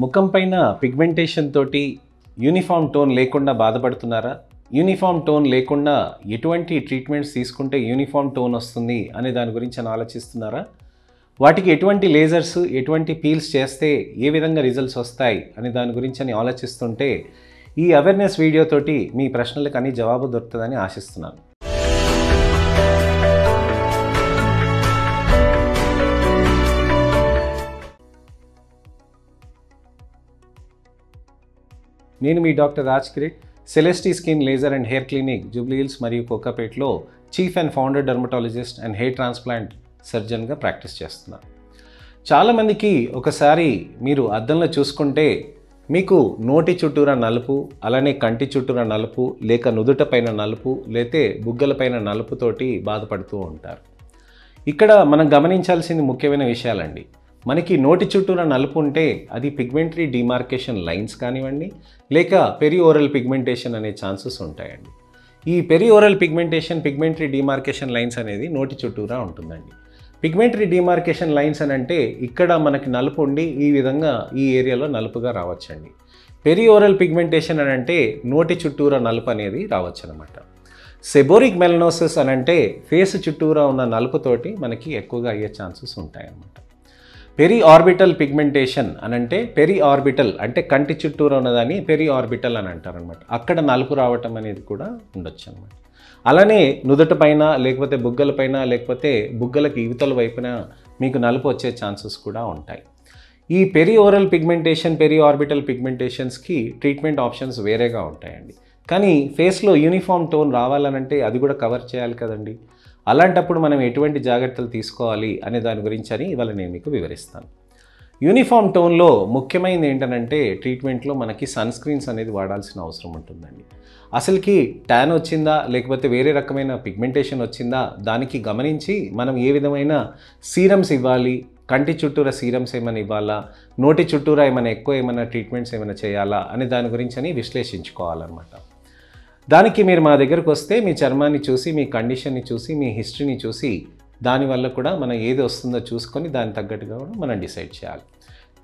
ముఖం పైన పిగ్మెంటేషన్ తోటి యూనిఫామ్ టోన్ లేకుండా బాధపడుతున్నారా? యూనిఫామ్ టోన్ లేకుండా ఎటువంటి ట్రీట్మెంట్స్ తీసుకుంటే యూనిఫామ్ టోన్ వస్తుంది అనే దాని గురించి ఆలోచిస్తున్నారా? వాటికి ఎటువంటి లేజర్స్, ఎటువంటి పీల్స్ చేస్తే ఏ విధంగా రిజల్ట్స్ వస్తాయి అనే దాని గురించి ఆలోచిస్తుంటే ఈ అవేర్నెస్ వీడియోతోటి మీ ప్రశ్నలకు అన్ని జవాబు దొరుకుతుందని ఆశిస్తున్నాను. నేను మీ doctor Raj Kireet, Celesty skin laser and hair clinic Jubilee Hills మరియు కోకాపేట్లో chief and founder dermatologist and hair transplant సర్జన్గా ప్రాక్టీస్ చేస్తున్నాను. చాలామందికి ఒకసారి మీరు అద్దంలో చూసుకుంటే మీకు నోటి చుట్టూరా నలుపు, అలానే కంటి చుట్టూరా నలుపు, లేక నుదుట పైన నలుపు, లేతే బుగ్గల పైన నలుపుతోటి బాధపడుతూ ఉంటారు. ఇక్కడ మనం గమనించాల్సింది ముఖ్యమైన విషయాలండి. మనకి నోటి చుట్టూరా నలుపు ఉంటే అది పిగ్మెంటరీ డిమార్కేషన్ లైన్స్ కానివ్వండి, లేక పెరిఓరల్ పిగ్మెంటేషన్ అనే ఛాన్సెస్ ఉంటాయండి. ఈ పెరిఓరల్ పిగ్మెంటరీ డిమార్కేషన్ లైన్స్ అనేది నోటి చుట్టూరా ఉంటుందండి. పిగ్మెంటరీ డిమార్కేషన్ లైన్స్ అని అంటే ఇక్కడ మనకి నలుపు ఉండి ఈ విధంగా ఈ ఏరియాలో నలుపుగా రావచ్చండి. పెరిఓరల్ పిగ్మెంటేషన్ అని అంటే నోటి చుట్టూరా నలుపు అనేది రావచ్చు అనమాట. సెబోరిక్ మెలనోసిస్ అని అంటే ఫేస్ చుట్టూరా ఉన్న నలుపుతోటి మనకి ఎక్కువగా అయ్యే ఛాన్సెస్ ఉంటాయన్నమాట. పెరి ఆర్బిటల్ పిగ్మెంటేషన్ అని అంటే పెరి ఆర్బిటల్ అంటే కంటి చుట్టూరా ఉన్నదాన్ని పెరి ఆర్బిటల్ అని అంటారనమాట. అక్కడ నలుపు రావటం అనేది కూడా ఉండొచ్చు అనమాట. అలానే నుదుట పైన, లేకపోతే బుగ్గల పైన, లేకపోతే బుగ్గలకి ఇవతల వైపున మీకు నలుపు వచ్చే ఛాన్సెస్ కూడా ఉంటాయి. ఈ peri oral pigmentation, peri orbital పిగ్మెంటేషన్స్కి ట్రీట్మెంట్ ఆప్షన్స్ వేరేగా ఉంటాయండి. కానీ ఫేస్లో యూనిఫామ్ టోన్ రావాలనంటే అది కూడా కవర్ చేయాలి కదండి. అలాంటప్పుడు మనం ఎటువంటి జాగ్రత్తలు తీసుకోవాలి అనే దాని గురించి ఇవాళ నేను మీకు వివరిస్తాను. యూనిఫామ్ టోన్లో ముఖ్యమైనది ఏంటంటే ట్రీట్మెంట్లో మనకి సన్ స్క్రీన్స్ అనేది వాడాల్సిన అవసరం ఉంటుందండి. అసలుకి ట్యాన్ వచ్చిందా, లేకపోతే వేరే రకమైన పిగ్మెంటేషన్ వచ్చిందా, దానికి గమనించి మనం ఏ విధమైన సీరమ్స్ ఇవ్వాలి, కంటి చుట్టూరా సీరమ్స్ ఏమైనా ఇవ్వాలా, నోటి చుట్టూరా ఏమైనా ట్రీట్మెంట్స్ ఏమైనా చేయాలా అనే దాని గురించి విశ్లేషించుకోవాలన్నమాట. దానికి మీరు మా దగ్గరకు వస్తే మీ చర్మాన్ని చూసి, మీ కండిషన్ని చూసి, మీ హిస్టరీని చూసి దానివల్ల కూడా మనం ఏది వస్తుందో చూసుకొని దానికి తగ్గట్టుగా కూడా మనం డిసైడ్ చేయాలి.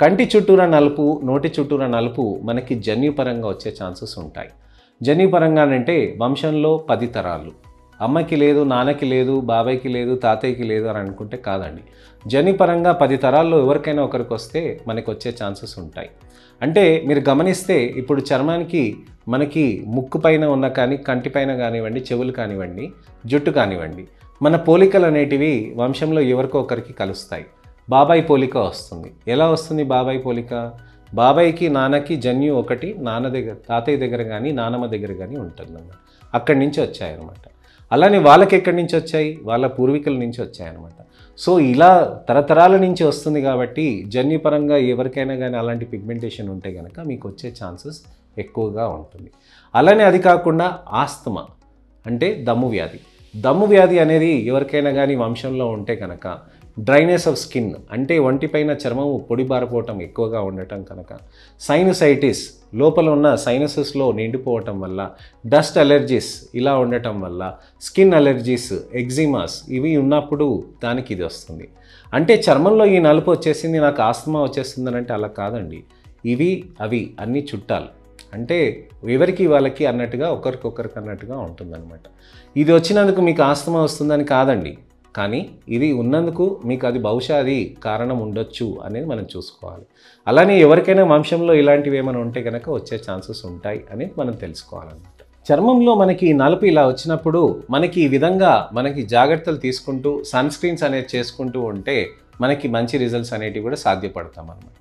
కంటి చుట్టూరా నలుపు, నోటి చుట్టూరా నలుపు మనకి జన్యుపరంగా వచ్చే ఛాన్సెస్ ఉంటాయి. జన్యుపరంగా అంటే వంశంలో 10 తరాలు, అమ్మకి లేదు, నాన్నకి లేదు, బాబాయ్కి లేదు, తాతయ్యకి లేదు అని అనుకుంటే కాదండి. జన్యుపరంగా 10 తరాల్లో ఎవరికైనా ఒకరికి వస్తే మనకి వచ్చే ఛాన్సెస్ ఉంటాయి. అంటే మీరు గమనిస్తే ఇప్పుడు చర్మానికి మనకి ముక్కు పైన ఉన్న కానీ, కంటి పైన కానివ్వండి, చెవులు కానివ్వండి, జుట్టు కానివ్వండి, మన పోలికలు అనేటివి వంశంలో ఎవరికో ఒకరికి కలుస్తాయి. బాబాయ్ పోలిక వస్తుంది. ఎలా వస్తుంది బాబాయ్ పోలిక? బాబాయ్కి నాన్నకి జన్యు ఒకటి తాతయ్య దగ్గర కానీ, నానమ్మ దగ్గర కానీ ఉంటుందన్నమాట. అక్కడి నుంచి వచ్చాయన్నమాట. అలానే వాళ్ళకి ఎక్కడి నుంచి వచ్చాయి? వాళ్ళ పూర్వీకుల నుంచి వచ్చాయన్నమాట. సో ఇలా తరతరాల నుంచి వస్తుంది కాబట్టి జన్యుపరంగా ఎవరికైనా కానీ అలాంటి పిగ్మెంటేషన్ ఉంటే కనుక మీకు వచ్చే ఛాన్సెస్ ఎక్కువగా ఉంటుంది. అలానే అది కాకుండా ఆస్తమా అంటే దమ్ము వ్యాధి అనేది ఎవరికైనా కానీ వంశంలో ఉంటే కనుక, డ్రైనెస్ ఆఫ్ స్కిన్ అంటే ఒంటిపైన చర్మము పొడిబారిపోవటం ఎక్కువగా ఉండటం కనుక, సైనసైటిస్ లోపల ఉన్న సైనసెస్లో నిండిపోవటం వల్ల, డస్ట్ అలర్జీస్ ఇలా ఉండటం వల్ల, స్కిన్ అలర్జీస్, ఎగ్జిమాస్ ఇవి ఉన్నప్పుడు దానికి ఇది వస్తుంది. అంటే చర్మంలో ఈ నలుపు వచ్చేసింది, నాకు ఆస్తమా వచ్చేస్తుందని అంటే అలా కాదండి. ఇవి అవి అన్నీ చుట్టాలు. అంటే ఎవరికి వాళ్ళకి అన్నట్టుగా ఒకరికొకరికి అన్నట్టుగా ఉంటుందన్నమాట. ఇది వచ్చినందుకు మీకు ఆస్తమా వస్తుందని కాదండి, కానీ ఇది ఉన్నందుకు మీకు అది బహుశా అది కారణం ఉండొచ్చు అనేది మనం చూసుకోవాలి. అలానే ఎవరికైనా వంశంలో ఇలాంటివి ఏమైనా ఉంటే కనుక వచ్చే ఛాన్సెస్ ఉంటాయి అనేది మనం తెలుసుకోవాలన్నమాట. చర్మంలో మనకి నలుపు ఇలా వచ్చినప్పుడు మనకి ఈ విధంగా మనకి జాగ్రత్తలు తీసుకుంటూ సన్ స్క్రీన్స్ అనేది చేసుకుంటూ ఉంటే మనకి మంచి రిజల్ట్స్ అనేటివి కూడా సాధ్యపడతాం అన్నమాట.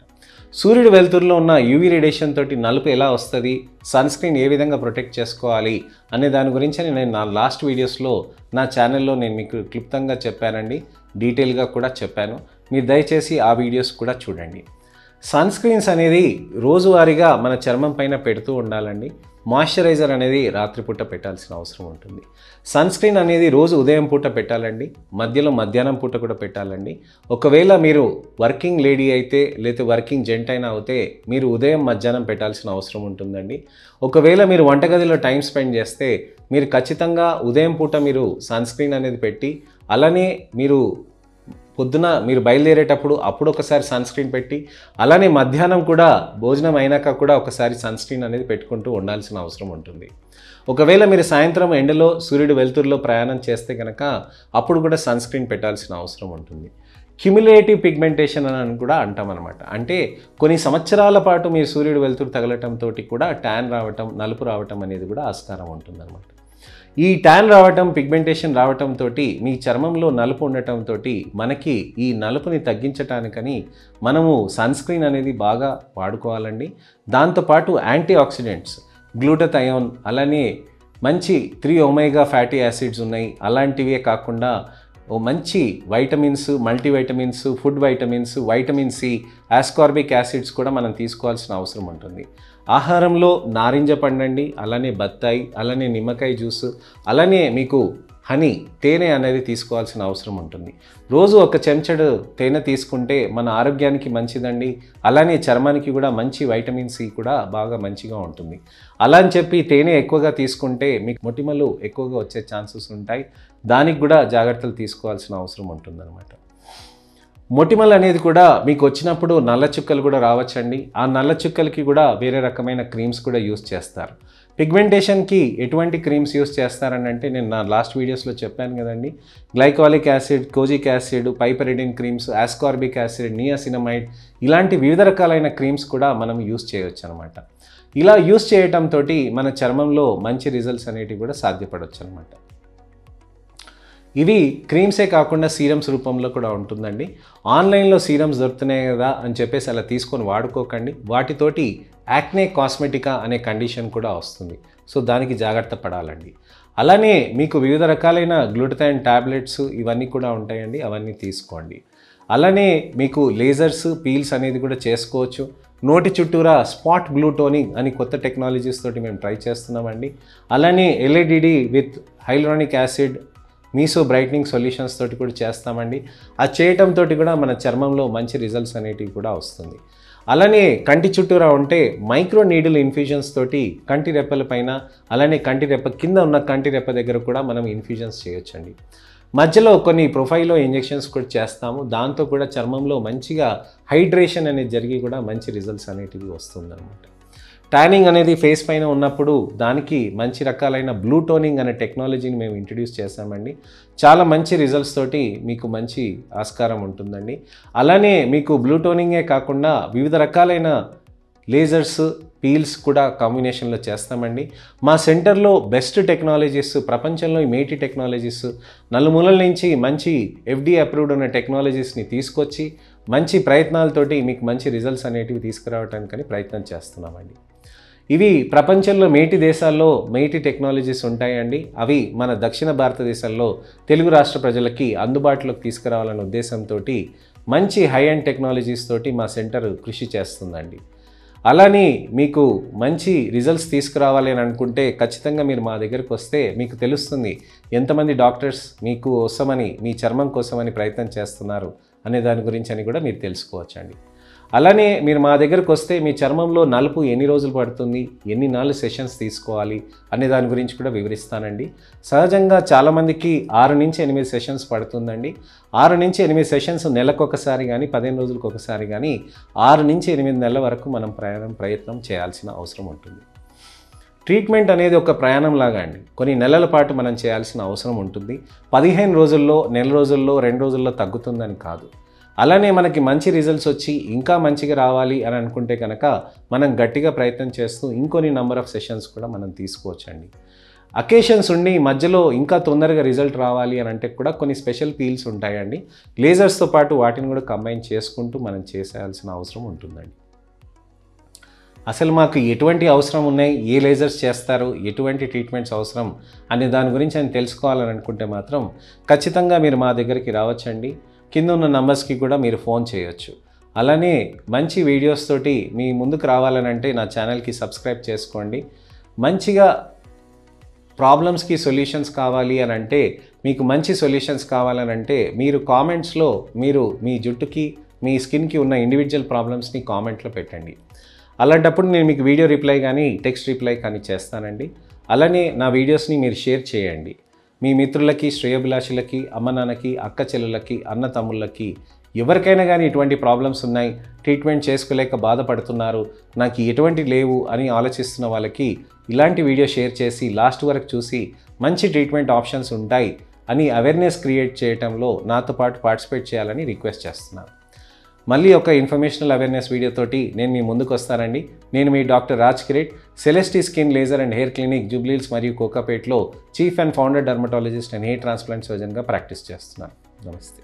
సూర్యుడు వెలుతురులో ఉన్న యూవీ రేడియేషన్ తోటి నలుపు ఎలా వస్తుంది, సన్ స్క్రీన్ ఏ విధంగా ప్రొటెక్ట్ చేసుకోవాలి అనే దాని గురించి నేను నా లాస్ట్ వీడియోస్లో నా ఛానల్లో నేను మీకు క్లుప్తంగా చెప్పానండి, డీటెయిల్గా కూడా చెప్పాను. మీరు దయచేసి ఆ వీడియోస్ కూడా చూడండి. సన్ స్క్రీన్స్ అనేది రోజువారీగా మన చర్మం పైన పెడుతూ ఉండాలండి. మాయిశ్చరైజర్ అనేది రాత్రిపూట పెట్టాల్సిన అవసరం ఉంటుంది. సన్ స్క్రీన్ అనేది రోజు ఉదయం పూట పెట్టాలండి, మధ్యలో మధ్యాహ్నం పూట కూడా పెట్టాలండి. ఒకవేళ మీరు వర్కింగ్ లేడీ అయితే లేదా వర్కింగ్ జెంట్ అయినా అయితే మీరు ఉదయం మధ్యాహ్నం పెట్టాల్సిన అవసరం ఉంటుందండి. ఒకవేళ మీరు వంటగదిలో టైం స్పెండ్ చేస్తే మీరు ఖచ్చితంగా ఉదయం పూట మీరు సన్ స్క్రీన్ అనేది పెట్టి, అలానే మీరు పొద్దున మీరు బయలుదేరేటప్పుడు అప్పుడు ఒకసారి సన్ స్క్రీన్ పెట్టి, అలానే మధ్యాహ్నం కూడా భోజనం అయినాక కూడా ఒకసారి సన్ స్క్రీన్ అనేది పెట్టుకుంటూ ఉండాల్సిన అవసరం ఉంటుంది. ఒకవేళ మీరు సాయంత్రం ఎండలో సూర్యుడు వెలుతురులో ప్రయాణం చేస్తే కనుక అప్పుడు కూడా సన్ స్క్రీన్ పెట్టాల్సిన అవసరం ఉంటుంది. క్యుములేటివ్ పిగ్మెంటేషన్ అని కూడా అంటాం అనమాట. అంటే కొన్ని సంవత్సరాల పాటు మీరు సూర్యుడు వెలుతురు తగలటంతో కూడా ట్యాన్ రావటం, నలుపు రావటం అనేది కూడా ఆస్కారం ఉంటుందన్నమాట. ఈ ట్యాన్ రావటం, పిగ్మెంటేషన్ రావటంతో మీ చర్మంలో నలుపు ఉండటంతో మనకి ఈ నలుపుని తగ్గించటానికని మనము సన్ స్క్రీన్ అనేది బాగా వాడుకోవాలండి. దాంతోపాటు యాంటీ ఆక్సిడెంట్స్, గ్లూటథయోన్, అలానే మంచి 3 ఒమేగా ఫ్యాటీ యాసిడ్స్ ఉన్నాయి. అలాంటివే కాకుండా మంచి vitamins, multivitamins, food vitamins, vitamin C, ascorbic acids కూడా మనం తీసుకోవాల్సిన అవసరం ఉంటుంది. ఆహారంలో నారింజ పండండి, అలానే బత్తాయి, అలానే నిమ్మకాయ జ్యూసు, అలానే మీకు హనీ, తేనె అనేది తీసుకోవాల్సిన అవసరం ఉంటుంది. రోజు ఒక చెంచాడు తేనె తీసుకుంటే మన ఆరోగ్యానికి మంచిదండి. అలానే చర్మానికి కూడా మంచి వైటమిన్ సి కూడా బాగా మంచిగా ఉంటుంది. అలా అని చెప్పి తేనె ఎక్కువగా తీసుకుంటే మీకు మొటిమలు ఎక్కువగా వచ్చే ఛాన్సెస్ ఉంటాయి. దానికి కూడా జాగ్రత్తలు తీసుకోవాల్సిన అవసరం ఉంటుందన్నమాట. మొటిమలు అనేది కూడా మీకు వచ్చినప్పుడు నల్ల చుక్కలు కూడా రావచ్చండి. ఆ నల్ల చుక్కలకి కూడా వేరే రకమైన క్రీమ్స్ కూడా యూస్ చేస్తారు. పిగ్మెంటేషన్కి ఎటువంటి క్రీమ్స్ యూస్ చేస్తారని అంటే నేను నా లాస్ట్ వీడియోస్లో చెప్పాను కదండి. Glycolic acid, kojic acid, piperidine creams, ascorbic acid, niacinamide, ఇలాంటి వివిధ రకాలైన క్రీమ్స్ కూడా మనం యూస్ చేయవచ్చు అనమాట. ఇలా యూస్ చేయటంతో మన చర్మంలో మంచి రిజల్ట్స్ అనేటివి కూడా సాధ్యపడవచ్చు అనమాట. ఇవి క్రీమ్సే కాకుండా సీరమ్స్ రూపంలో కూడా ఉంటుందండి. ఆన్లైన్లో సీరమ్స్ దొరుకుతున్నాయి కదా అని చెప్పేసి అలా తీసుకొని వాడుకోకండి. వాటితోటి యాక్నే కాస్మెటికా అనే కండిషన్ కూడా వస్తుంది. సో దానికి జాగ్రత్త పడాలండి. అలానే మీకు వివిధ రకాలైన గ్లూటథైన్ టాబ్లెట్స్ ఇవన్నీ కూడా ఉంటాయండి, అవన్నీ తీసుకోండి. అలానే మీకు లేజర్స్, పీల్స్ అనేది కూడా చేసుకోవచ్చు. నోటి చుట్టూరా స్పాట్ గ్లూ టోనింగ్ అని కొత్త టెక్నాలజీస్ తోటి మేము ట్రై చేస్తున్నామండి. అలానే LADD with hyaluronic acid, meso brightening solutions తోటి కూడా చేస్తామండి. అది చేయటంతో కూడా మన చర్మంలో మంచి రిజల్ట్స్ అనేటివి కూడా వస్తుంది. అలానే కంటి చుట్టూరా ఉంటే మైక్రో నీడిల్ ఇన్ఫ్యూజన్స్ తోటి కంటి రెప్పల పైన, అలానే కంటి రెప్ప కింద ఉన్న కంటి రెప్ప దగ్గర కూడా మనం ఇన్ఫ్యూజన్స్ చేయొచ్చండి. మధ్యలో కొన్ని ప్రొఫైల్లో ఇంజెక్షన్స్ కూడా చేస్తాము. దాంతో కూడా చర్మంలో మంచిగా హైడ్రేషన్ అనేది జరిగి కూడా మంచి రిజల్ట్స్ అనేటివి వస్తుందన్నమాట. ట్యానింగ్ అనేది ఫేస్ పైన ఉన్నప్పుడు దానికి మంచి రకాలైన బ్లూ టోనింగ్ అనే టెక్నాలజీని మేము ఇంట్రడ్యూస్ చేశామండి. చాలా మంచి రిజల్ట్స్ తోటి మీకు మంచి ఆస్కారం ఉంటుందండి. అలానే మీకు బ్లూ టోనింగే కాకుండా వివిధ రకాలైన లేజర్స్, పీల్స్ కూడా కాంబినేషన్లో చేస్తామండి. మా సెంటర్లో బెస్ట్ టెక్నాలజీస్, ప్రపంచంలో ఈ మేటి టెక్నాలజీస్, నలుమూలల నుంచి మంచి FDA అప్రూవ్డ్ ఉన్న టెక్నాలజీస్ని తీసుకొచ్చి మంచి ప్రయత్నాలతోటి మీకు మంచి రిజల్ట్స్ అనేటివి తీసుకురావడానికని ప్రయత్నం చేస్తున్నామండి. ఇవి ప్రపంచంలో మేటి దేశాల్లో మేటి టెక్నాలజీస్ ఉంటాయండి. అవి మన దక్షిణ భారతదేశంలో తెలుగు రాష్ట్ర ప్రజలకి అందుబాటులోకి తీసుకురావాలనే ఉద్దేశంతో మంచి హై అండ్ టెక్నాలజీస్ తోటి మా సెంటర్ కృషి చేస్తుందండి. అలానే మీకు మంచి రిజల్ట్స్ తీసుకురావాలి అని అనుకుంటే ఖచ్చితంగా మీరు మా దగ్గరికి వస్తే మీకు తెలుస్తుంది ఎంతమంది డాక్టర్స్ మీకు కోసమని, మీ చర్మం కోసమని ప్రయత్నం చేస్తున్నారు అనే దాని గురించి అని కూడా మీరు తెలుసుకోవచ్చండి. అలానే మీరు మా దగ్గరకు వస్తే మీ చర్మంలో నలుపు ఎన్ని రోజులు పడుతుంది, ఎన్ని నాళ్ళు సెషన్స్ తీసుకోవాలి అనే దాని గురించి కూడా వివరిస్తానండి. సహజంగా చాలామందికి 6 నుంచి 8 సెషన్స్ పడుతుందండి. 6 నుంచి 8 సెషన్స్ నెలకొకసారి కానీ 15 రోజులకు ఒకసారి కానీ 6 నుంచి 8 నెలల వరకు మనం ప్రయత్నం చేయాల్సిన అవసరం ఉంటుంది. ట్రీట్మెంట్ అనేది ఒక ప్రయాణం లాగా అండి. కొన్ని నెలల పాటు మనం చేయాల్సిన అవసరం ఉంటుంది. 15 రోజుల్లో, నెల రోజుల్లో, 2 రోజుల్లో తగ్గుతుందని కాదు. అలానే మనకి మంచి రిజల్ట్స్ వచ్చి ఇంకా మంచిగా రావాలి అని అనుకుంటే కనుక మనం గట్టిగా ప్రయత్నం చేస్తూ ఇంకొన్ని నెంబర్ ఆఫ్ సెషన్స్ కూడా మనం తీసుకోవచ్చండి. అకేషన్స్ ఉండి మధ్యలో ఇంకా తొందరగా రిజల్ట్ రావాలి అని అంటే కూడా కొన్ని స్పెషల్ పీల్స్ ఉంటాయండి. లేజర్స్తో పాటు వాటిని కూడా కంబైన్ చేసుకుంటూ మనం చేసేయాల్సిన అవసరం ఉంటుందండి. అసలు మాకు ఎటువంటి అవసరం ఉన్నాయి, ఏ లేజర్స్ చేస్తారు, ఎటువంటి ట్రీట్మెంట్స్ అవసరం అనే దాని గురించి అని తెలుసుకోవాలని అనుకుంటే మాత్రం ఖచ్చితంగా మీరు మా దగ్గరికి రావచ్చండి. కింద ఉన్న నంబర్స్కి కూడా మీరు ఫోన్ చేయొచ్చు. అలానే మంచి వీడియోస్ తోటి మీ ముందుకు రావాలని అంటే నా ఛానల్కి సబ్స్క్రైబ్ చేసుకోండి. మంచిగా ప్రాబ్లమ్స్కి సొల్యూషన్స్ కావాలి అని అంటే, మీకు మంచి సొల్యూషన్స్ కావాలని అంటే మీరు కామెంట్స్లో మీరు మీ జుట్టుకి, మీ స్కిన్కి ఉన్న ఇండివిజువల్ ప్రాబ్లమ్స్ని కామెంట్లో పెట్టండి. అలాంటప్పుడు నేను మీకు వీడియో రిప్లై కానీ టెక్స్ట్ రిప్లై కానీ చేస్తానండి. అలానే నా వీడియోస్ని మీరు షేర్ చేయండి. మీ మిత్రులకి, శ్రేయోభిలాషులకి, అమ్మ నాన్నకి, అక్క చెల్లెళ్ళకి, అన్న తమ్ముళ్ళకి ఎవరికైనా కానీ ఇటువంటి ప్రాబ్లమ్స్ ఉన్నాయి, ట్రీట్మెంట్ చేసుకోలేక బాధపడుతున్నారు, నాకు ఎటువంటి లేవు అని ఆలోచిస్తున్న వాళ్ళకి ఇలాంటి వీడియో షేర్ చేసి లాస్ట్ వరకు చూసి మంచి ట్రీట్మెంట్ ఆప్షన్స్ ఉంటాయి అని అవేర్నెస్ క్రియేట్ చేయడంలో నాతో పాటు పార్టిసిపేట్ చేయాలని రిక్వెస్ట్ చేస్తున్నాను. మళ్ళీ ఒక ఇన్ఫర్మేషనల్ అవేర్నెస్ వీడియోతోటి నేను మీ ముందుకు వస్తానండి. నేను మీ doctor Raj Kireet, Celesty skin laser and hair clinic, Jubilee Hills మరియు కోకాపేట్లో chief and founder dermatologist and hair transplant సర్జన్గా ప్రాక్టీస్ చేస్తున్నాను. నమస్తే.